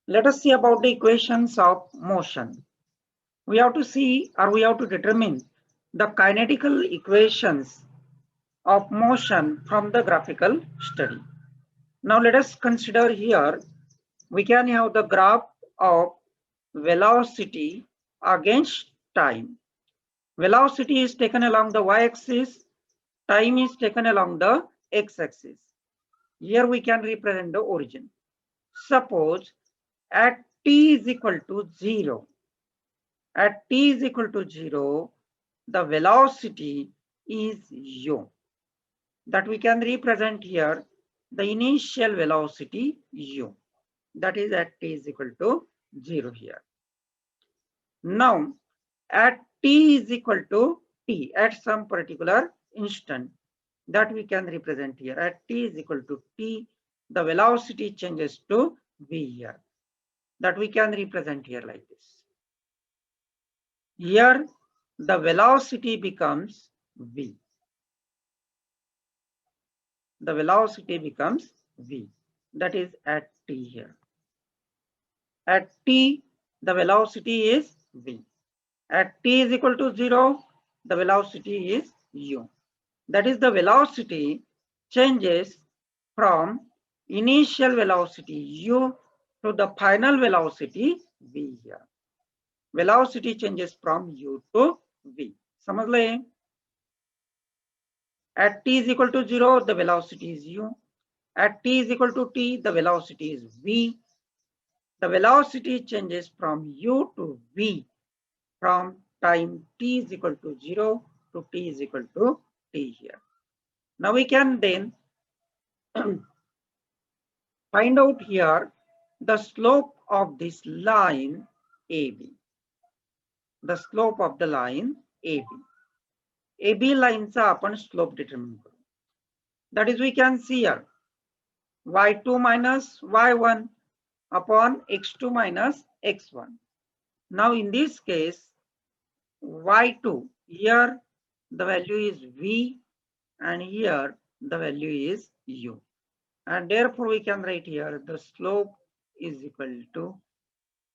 Let us see about the equations of motion. We have to see, or we have to determine the kinetical equations of motion from the graphical study. Now let us consider here, we can have the graph of velocity against time. Velocity is taken along the y-axis, time is taken along the x-axis. Here we can represent the origin. Suppose at t is equal to 0, at t is equal to 0, the velocity is u. That we can represent here the initial velocity u. That is at t is equal to 0 here. Now, at t is equal to t, at some particular instant, that we can represent here. At t is equal to t, the velocity changes to v here. That we can represent here like this. Here, the velocity becomes v. The velocity becomes v. That is at t here. At t, the velocity is v. At t is equal to 0, the velocity is u. That is, the velocity changes from initial velocity u to the final velocity v here. Velocity changes from u to v. समझ लें? At t is equal to 0, the velocity is u. At t is equal to t, the velocity is v. The velocity changes from u to v from time t is equal to 0 to t is equal to t here. Now we can then find out here the slope of this line AB. The slope of the line AB. AB line चा आपण slope determine करू. That is, we can see here y2 minus y1 upon x2 minus x1. Now in this case, y2, here the value is v and here the value is u. And therefore we can write here the slope is equal to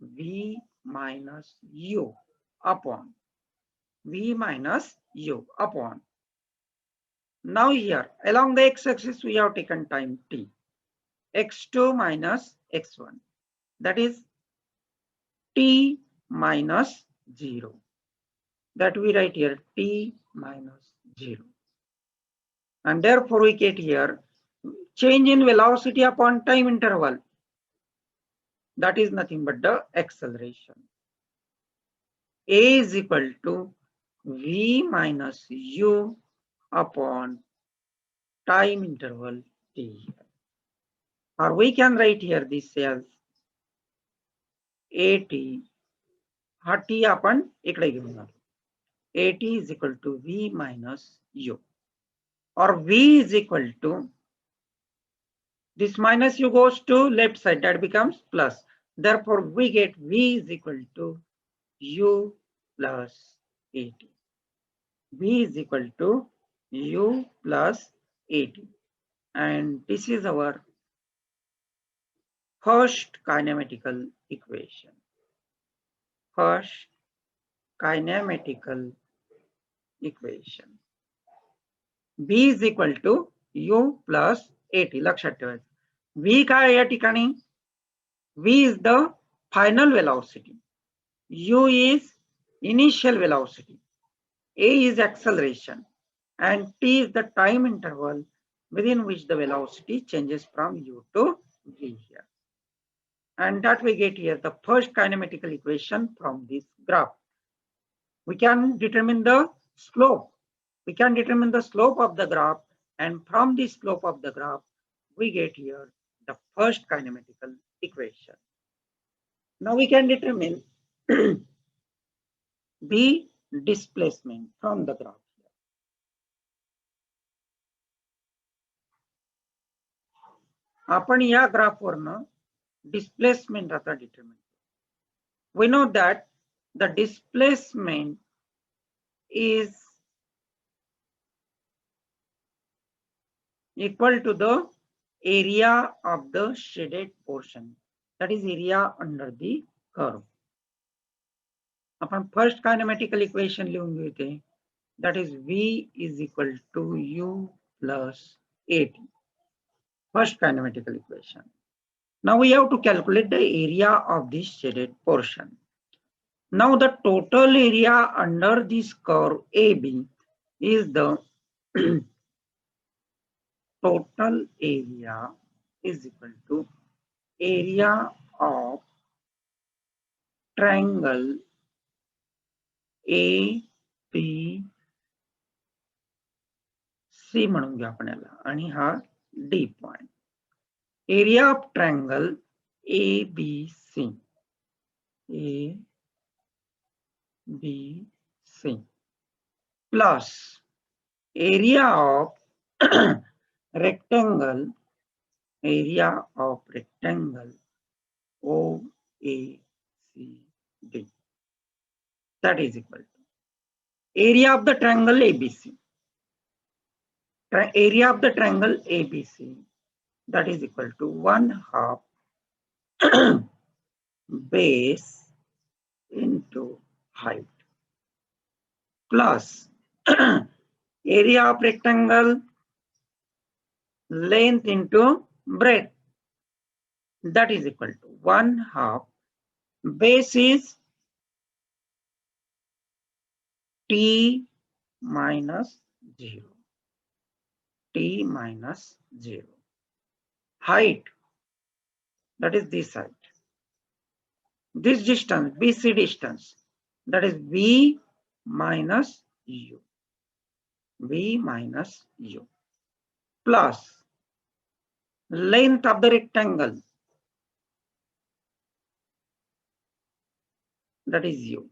v minus u upon v minus u upon. Now here along the x-axis we have taken time t, x2 minus x1, that is t minus 0. That we write here t minus 0. And therefore we get here change in velocity upon time interval. That is nothing but the acceleration. A is equal to v minus u upon time interval t. Or we can write here this as at, हा t आपण इकडे घेऊन जातो. At is equal to v minus u, or v is equal to, this minus u goes to left side, that becomes plus. Therefore we get v is equal to u plus at. V is equal to u plus at. And this is our first kinematical equation. First kinematical equation. V is equal to u plus at. लक्षात ठेवायचं. V काय या ठिकाणी? V is the final velocity. U is initial velocity. A is acceleration. And t is the time interval within which the velocity changes from u to v here. And that we get here the first kinematical equation from this graph. We can determine the slope. We can determine the slope of the graph, and from the slope of the graph, we get here the first kinematical equation. Now we can determine the displacement from the graph. आपण या ग्राफवरनं displacement आता determine. We know that the displacement is equal to the area of the shaded portion. that is area under the curve. आपण first कायनेमॅटिकल equation लिहून घेऊ ते, that is V is equal to U plus AT. First kinematical equation. Now we have to calculate the area of this shaded portion. Now the total area under this curve AB is the total area is equal to area of triangle ABC म्हणून घ्या आपण याला, आणि हा D point. Area of triangle ABC plus area of rectangle OACD, that is equal to area of the triangle ABC. Area of the triangle ABC, that is equal to 1/2 base into height plus area of rectangle length into breadth, that is equal to 1/2 base is T minus 0. Height, that is this height. This distance, BC distance, that is V minus U. Plus length of the rectangle, that is U,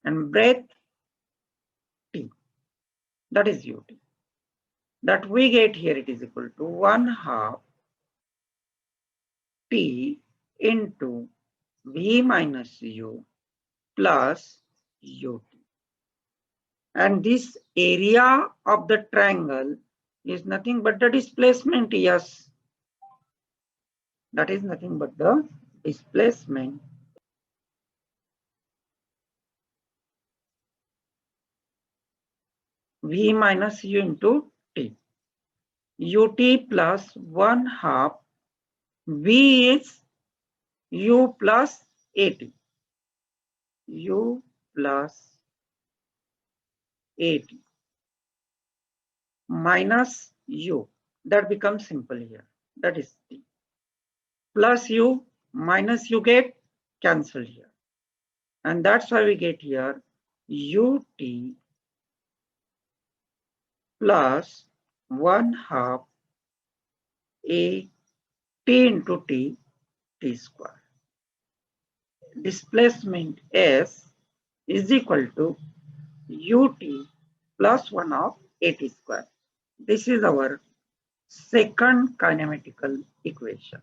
and breadth T, that is UT. That we get here, it is equal to 1/2 T into V minus U plus UT. And this area of the triangle is nothing but the displacement. Yes, that is nothing but the displacement. V minus U into T. UT plus 1/2 V is U plus AT. U plus AT minus U, that becomes simple here, that is T, plus U minus U get cancelled here, and that's why we get here UT plus 1/2 A T into T square. Displacement S is equal to UT plus 1/2 AT square. This is our second kinematical equation.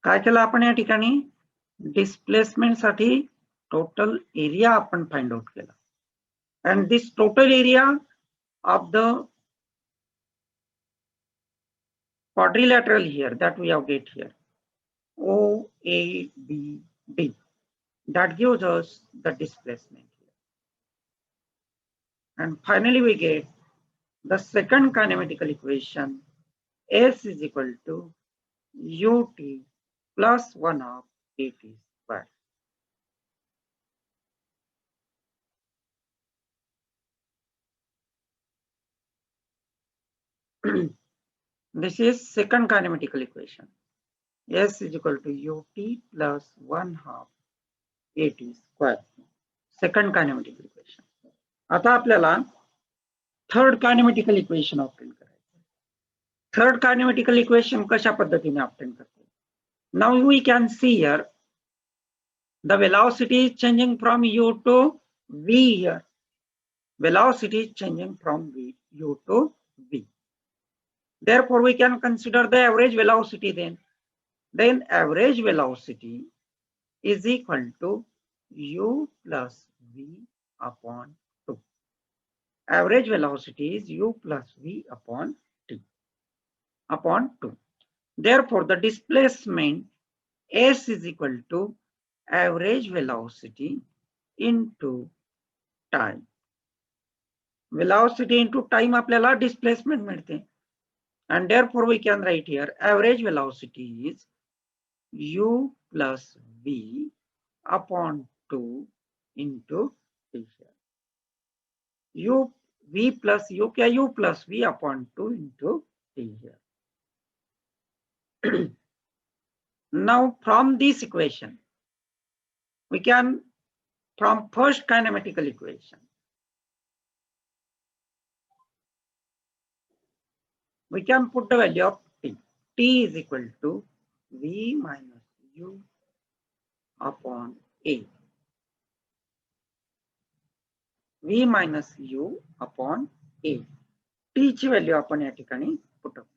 काय केलं आपण या ठिकाणी? Displacement साठी total area आपण find out केला, and this total area of the quadrilateral here, that we have get here OABD, that gives us the displacement here. And finally we get the second kinematical equation, S is equal to UT plus 1/2 AT square. This is second kinematical equation. S is equal to UT plus 1/2 AT square. Second kinematical equation. आता आपल्याला third कायनेमॅटिकल equation obtain करायचं. Third कायनेमॅटिकल equation कशा पद्धतीने obtain करते? Now we can see here the velocity is changing from U to V here. Velocity is changing from U to V. Therefore, we can consider the average velocity then. Then average velocity is equal to u plus v upon 2. Average velocity is u plus v upon t upon 2. Therefore, the displacement s is equal to average velocity into time. Velocity into time आपल्याला displacement मिळते. And therefore we can write here average velocity is u plus v upon 2 into t here. u v plus u क्या u plus v upon 2 into t here. Now from this equation we can, from first kinematical equation, we can put the value of t. T is equal to v minus u upon a. v minus u upon a. T ची value आपण या ठिकाणी put up.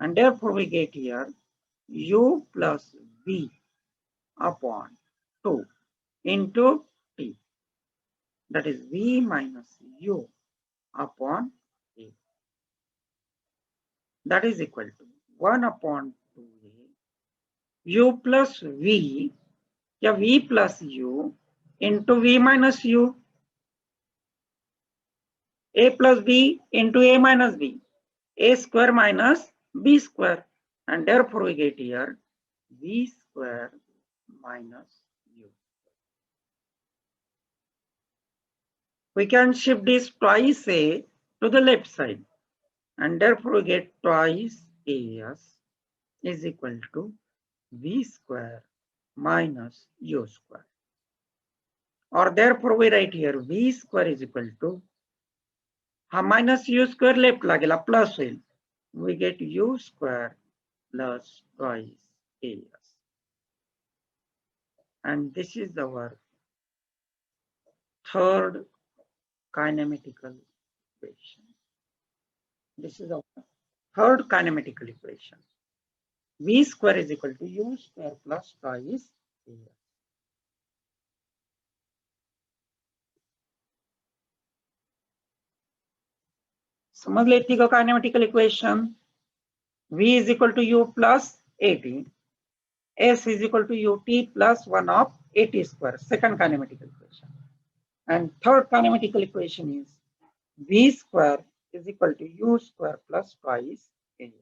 And therefore we get here u plus v upon 2 into t. That is v minus u upon a. That is equal to 1 upon 2a u plus v, या v plus u into v minus u, a plus b into a minus b, a square minus b square, and therefore we get here v square minus u. We can shift this twice a to the left side, and therefore we get twice as is equal to v square minus u square. Or therefore we write here v square is equal to, हा minus u square left ला गेला plus होईल. We get u square plus twice as. And this is our third kinematical equation. This is our third kinematical equation. V square is equal to u square plus twice as. समझ लेती का kinematical equation? V is equal to u plus at. S is equal to ut plus 1 of at square. Second kinematical equation. And third kinematical equation is v square is equal to u square plus twice a.